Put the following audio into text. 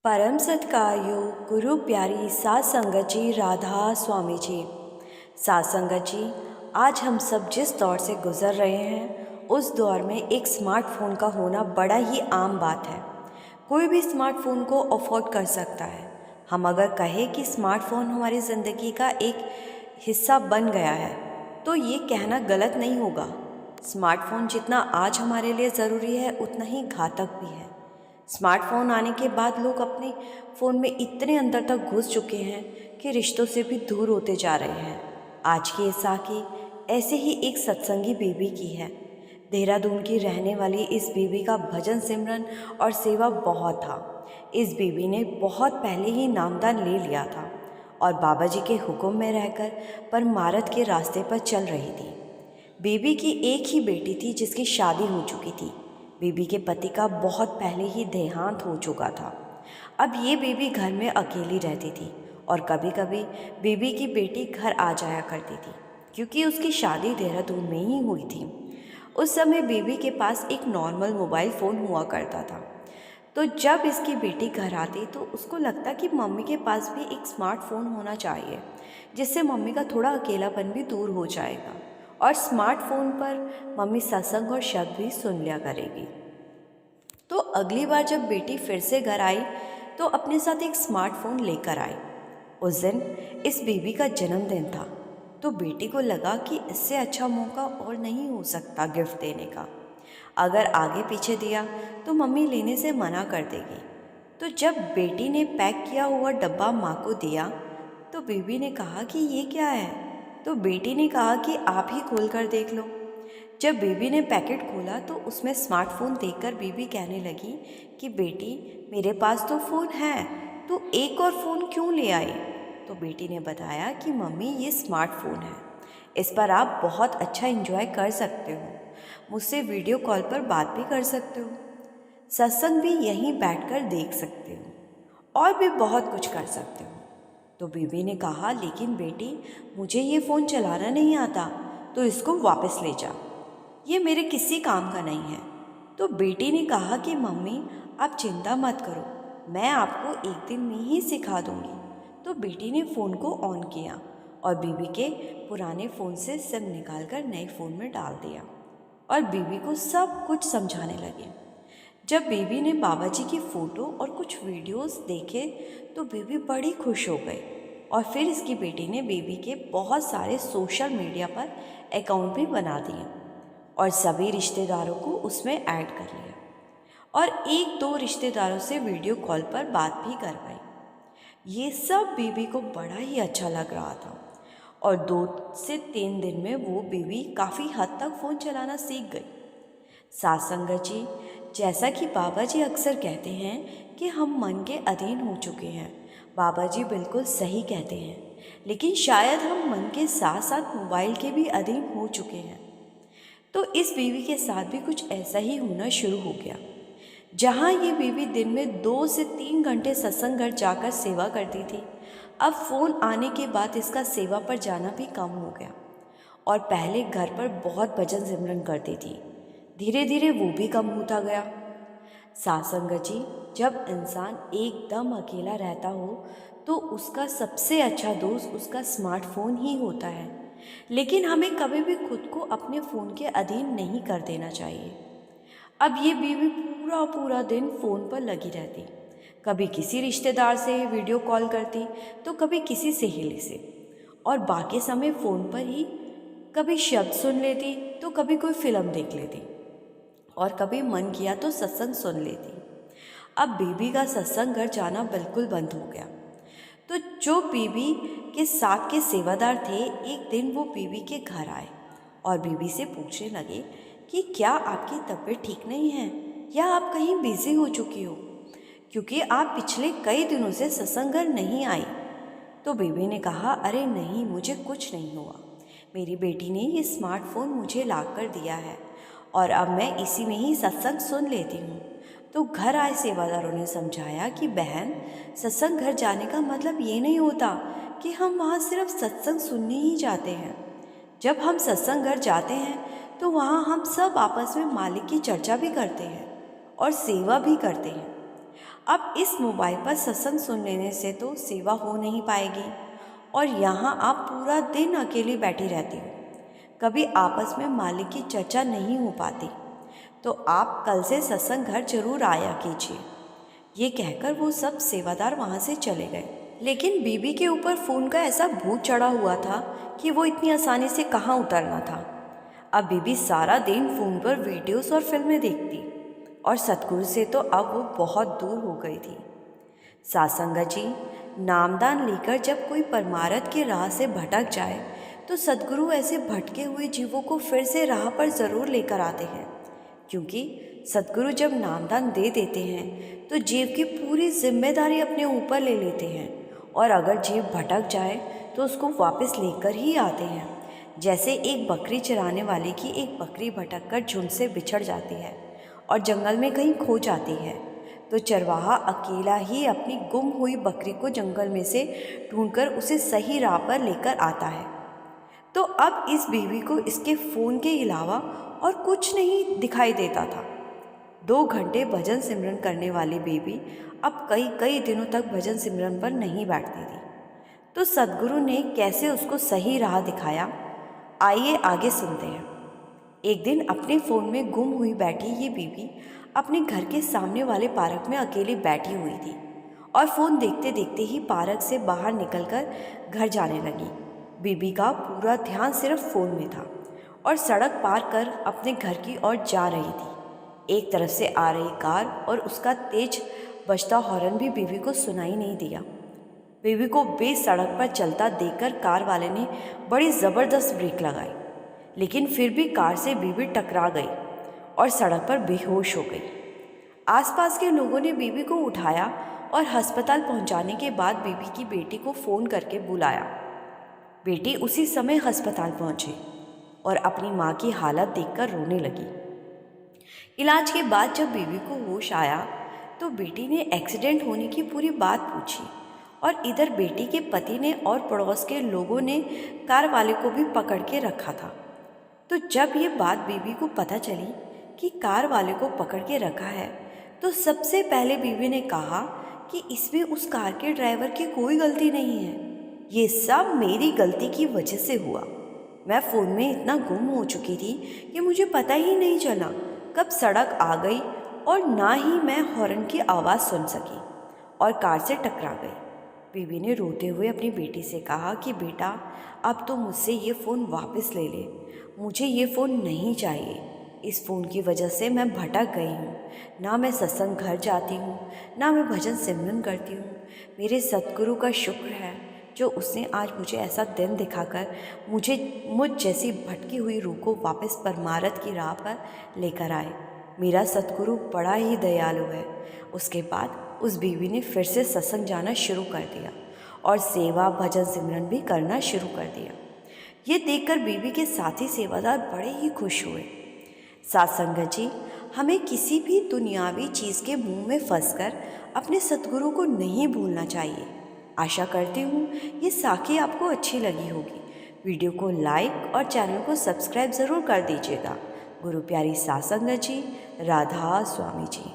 परम सत्कार्यो गुरु प्यारी सात संगत जी राधा स्वामी जी। सात संगत जी, आज हम सब जिस दौर से गुज़र रहे हैं उस दौर में एक स्मार्टफोन का होना बड़ा ही आम बात है। कोई भी स्मार्टफोन को अफोर्ड कर सकता है। हम अगर कहें कि स्मार्टफोन हमारी ज़िंदगी का एक हिस्सा बन गया है तो ये कहना गलत नहीं होगा। स्मार्टफोन जितना आज हमारे लिए ज़रूरी है उतना ही घातक भी है। स्मार्टफोन आने के बाद लोग अपने फ़ोन में इतने अंदर तक घुस चुके हैं कि रिश्तों से भी दूर होते जा रहे हैं। आज की ये साखी ऐसे ही एक सत्संगी बीबी की है। देहरादून की रहने वाली इस बीबी का भजन सिमरन और सेवा बहुत था। इस बीबी ने बहुत पहले ही नामदान ले लिया था और बाबा जी के हुक्म में रहकर परमार्थ के रास्ते पर चल रही थी। बीबी की एक ही बेटी थी जिसकी शादी हो चुकी थी। बीबी के पति का बहुत पहले ही देहांत हो चुका था। अब ये बीबी घर में अकेली रहती थी और कभी कभी बीबी की बेटी घर आ जाया करती थी क्योंकि उसकी शादी देहरादून में ही हुई थी। उस समय बीबी के पास एक नॉर्मल मोबाइल फ़ोन हुआ करता था। तो जब इसकी बेटी घर आती तो उसको लगता कि मम्मी के पास भी एक स्मार्टफोन होना चाहिए जिससे मम्मी का थोड़ा अकेलापन भी दूर हो जाएगा और स्मार्टफोन पर मम्मी सत्संग और शब्द भी सुन लिया करेगी। तो अगली बार जब बेटी फिर से घर आई तो अपने साथ एक स्मार्टफोन लेकर आई। उस दिन इस बीबी का जन्मदिन था तो बेटी को लगा कि इससे अच्छा मौका और नहीं हो सकता गिफ्ट देने का। अगर आगे पीछे दिया तो मम्मी लेने से मना कर देगी। तो जब बेटी ने पैक किया हुआ डब्बा माँ को दिया तो बीबी ने कहा कि ये क्या है। तो बेटी ने कहा कि आप ही खोल कर देख लो। जब बेबी ने पैकेट खोला तो उसमें स्मार्टफोन देखकर बीबी कहने लगी कि बेटी, मेरे पास तो फ़ोन है, तो एक और फ़ोन क्यों ले आई। तो बेटी ने बताया कि मम्मी, ये स्मार्टफोन है, इस पर आप बहुत अच्छा एंजॉय कर सकते हो, मुझसे वीडियो कॉल पर बात भी कर सकते हो, सत्संग भी यहीं बैठकर देख सकते हो और भी बहुत कुछ कर सकते हो। तो बीबी ने कहा, लेकिन बेटी, मुझे ये फ़ोन चलाना नहीं आता, तो इसको वापस ले जा, ये मेरे किसी काम का नहीं है। तो बेटी ने कहा कि मम्मी, आप चिंता मत करो, मैं आपको एक दिन में ही सिखा दूंगी। तो बेटी ने फ़ोन को ऑन किया और बीबी के पुराने फ़ोन से सिम निकालकर नए फ़ोन में डाल दिया और बीबी को सब कुछ समझाने लगे। जब बीबी ने बाबा जी की फ़ोटो और कुछ वीडियोस देखे तो बीबी बड़ी खुश हो गई और फिर इसकी बेटी ने बीबी के बहुत सारे सोशल मीडिया पर अकाउंट भी बना दिए और सभी रिश्तेदारों को उसमें ऐड कर लिया और एक दो रिश्तेदारों से वीडियो कॉल पर बात भी करवाई। ये सब बीबी को बड़ा ही अच्छा लग रहा था और 2 से 3 दिन में वो बीबी काफ़ी हद तक फ़ोन चलाना सीख गई। सात संगत जी, जैसा कि बाबा जी अक्सर कहते हैं कि हम मन के अधीन हो चुके हैं, बाबा जी बिल्कुल सही कहते हैं, लेकिन शायद हम मन के साथ साथ मोबाइल के भी अधीन हो चुके हैं। तो इस बीवी के साथ भी कुछ ऐसा ही होना शुरू हो गया। जहाँ ये बीवी दिन में 2 से 3 घंटे सत्संग घर जाकर सेवा करती थी, अब फ़ोन आने के बाद इसका सेवा पर जाना भी कम हो गया और पहले घर पर बहुत भजन सिमरन करती थी, धीरे धीरे वो भी कम होता गया। सात संगत जी, जब इंसान एकदम अकेला रहता हो तो उसका सबसे अच्छा दोस्त उसका स्मार्टफोन ही होता है, लेकिन हमें कभी भी खुद को अपने फ़ोन के अधीन नहीं कर देना चाहिए। अब ये बीवी पूरा पूरा दिन फ़ोन पर लगी रहती, कभी किसी रिश्तेदार से वीडियो कॉल करती तो कभी किसी सहेली से, और बाकी समय फ़ोन पर ही कभी शब्द सुन लेती तो कभी कोई फिल्म देख लेती और कभी मन किया तो सत्संग सुन लेती। अब बीबी का सत्संग घर जाना बिल्कुल बंद हो गया। तो जो बीबी के साथ के सेवादार थे, एक दिन वो बीबी के घर आए और बीबी से पूछने लगे कि क्या आपकी तबीयत ठीक नहीं है या आप कहीं बिजी हो चुकी हो, क्योंकि आप पिछले कई दिनों से सत्संग घर नहीं आई। तो बीबी ने कहा, अरे नहीं, मुझे कुछ नहीं हुआ, मेरी बेटी ने ये स्मार्टफोन मुझे ला कर दिया है और अब मैं इसी में ही सत्संग सुन लेती हूँ। तो घर आए सेवादारों ने समझाया कि बहन, सत्संग घर जाने का मतलब ये नहीं होता कि हम वहाँ सिर्फ सत्संग सुनने ही जाते हैं। जब हम सत्संग घर जाते हैं तो वहाँ हम सब आपस में मालिक की चर्चा भी करते हैं और सेवा भी करते हैं। अब इस मोबाइल पर सत्संग सुन लेने से तो सेवा हो नहीं पाएगी और यहाँ आप पूरा दिन अकेली बैठी रहती हो, कभी आपस में मालिक की चर्चा नहीं हो पाती, तो आप कल से सत्संग घर जरूर आया कीजिए। ये कहकर वो सब सेवादार वहाँ से चले गए। लेकिन बीबी के ऊपर फ़ोन का ऐसा भूत चढ़ा हुआ था कि वो इतनी आसानी से कहाँ उतरना था। अब बीबी सारा दिन फ़ोन पर वीडियोस और फिल्में देखती और सतगुरु से तो अब वो बहुत दूर हो गई थी। सासंगत जी, नामदान लेकर जब कोई परमार्थ की राह से भटक जाए तो सतगुरु ऐसे भटके हुए जीवों को फिर से राह पर ज़रूर लेकर आते हैं, क्योंकि सतगुरु जब नामदान दे देते हैं तो जीव की पूरी जिम्मेदारी अपने ऊपर ले लेते हैं और अगर जीव भटक जाए तो उसको वापस लेकर ही आते हैं। जैसे एक बकरी चराने वाले की एक बकरी भटककर झुंड से बिछड़ जाती है और जंगल में कहीं खो जाती है, तो चरवाहा अकेला ही अपनी गुम हुई बकरी को जंगल में से ढूंढकर उसे सही राह पर लेकर आता है। तो अब इस बीवी को इसके फ़ोन के अलावा और कुछ नहीं दिखाई देता था। 2 घंटे भजन सिमरन करने वाली बीवी अब कई कई दिनों तक भजन सिमरन पर नहीं बैठती थी। तो सद्गुरु ने कैसे उसको सही राह दिखाया, आइए आगे सुनते हैं। एक दिन अपने फ़ोन में गुम हुई बैठी ये बीवी अपने घर के सामने वाले पार्क में अकेली बैठी हुई थी और फ़ोन देखते देखते ही पार्क से बाहर निकलकर घर जाने लगी। बीबी का पूरा ध्यान सिर्फ फ़ोन में था और सड़क पार कर अपने घर की ओर जा रही थी। एक तरफ से आ रही कार और उसका तेज बजता हॉर्न भी बीबी को सुनाई नहीं दिया। बीबी को बेस सड़क पर चलता देखकर कार वाले ने बड़ी ज़बरदस्त ब्रेक लगाई, लेकिन फिर भी कार से बीबी टकरा गई और सड़क पर बेहोश हो गई। आसपास के लोगों ने बीबी को उठाया और अस्पताल पहुंचाने के बाद बीबी की बेटी को फ़ोन करके बुलाया। बेटी उसी समय अस्पताल पहुंची और अपनी माँ की हालत देखकर रोने लगी। इलाज के बाद जब बीबी को होश आया तो बेटी ने एक्सीडेंट होने की पूरी बात पूछी और इधर बेटी के पति ने और पड़ोस के लोगों ने कार वाले को भी पकड़ के रखा था। तो जब ये बात बीबी को पता चली कि कार वाले को पकड़ के रखा है, तो सबसे पहले बीबी ने कहा कि इसमें उस कार के ड्राइवर की कोई गलती नहीं है, ये सब मेरी गलती की वजह से हुआ। मैं फ़ोन में इतना गुम हो चुकी थी कि मुझे पता ही नहीं चला कब सड़क आ गई और ना ही मैं हॉर्न की आवाज़ सुन सकी और कार से टकरा गई। बीबी ने रोते हुए अपनी बेटी से कहा कि बेटा, अब तो मुझसे ये फ़ोन वापस ले ले, मुझे ये फ़ोन नहीं चाहिए। इस फ़ोन की वजह से मैं भटक गई हूँ, ना मैं सत्संग घर जाती हूँ, ना मैं भजन सिमरन करती हूँ। मेरे सतगुरु का शुक्र है जो उसने आज मुझे ऐसा दिन दिखाकर मुझ जैसी भटकी हुई रूह को वापस परमार्थ की राह पर लेकर आए। मेरा सतगुरु बड़ा ही दयालु है। उसके बाद उस बीवी ने फिर से सत्संग जाना शुरू कर दिया और सेवा भजन सिमरन भी करना शुरू कर दिया। ये देखकर बीवी के साथी सेवादार बड़े ही खुश हुए। साथ संगत जी, हमें किसी भी दुनियावी चीज़ के मुंह में फंसकर अपने सतगुरु को नहीं भूलना चाहिए। आशा करती हूँ ये साखी आपको अच्छी लगी होगी। वीडियो को लाइक और चैनल को सब्सक्राइब ज़रूर कर दीजिएगा। गुरु प्यारी साथ संगत जी, राधा स्वामी जी।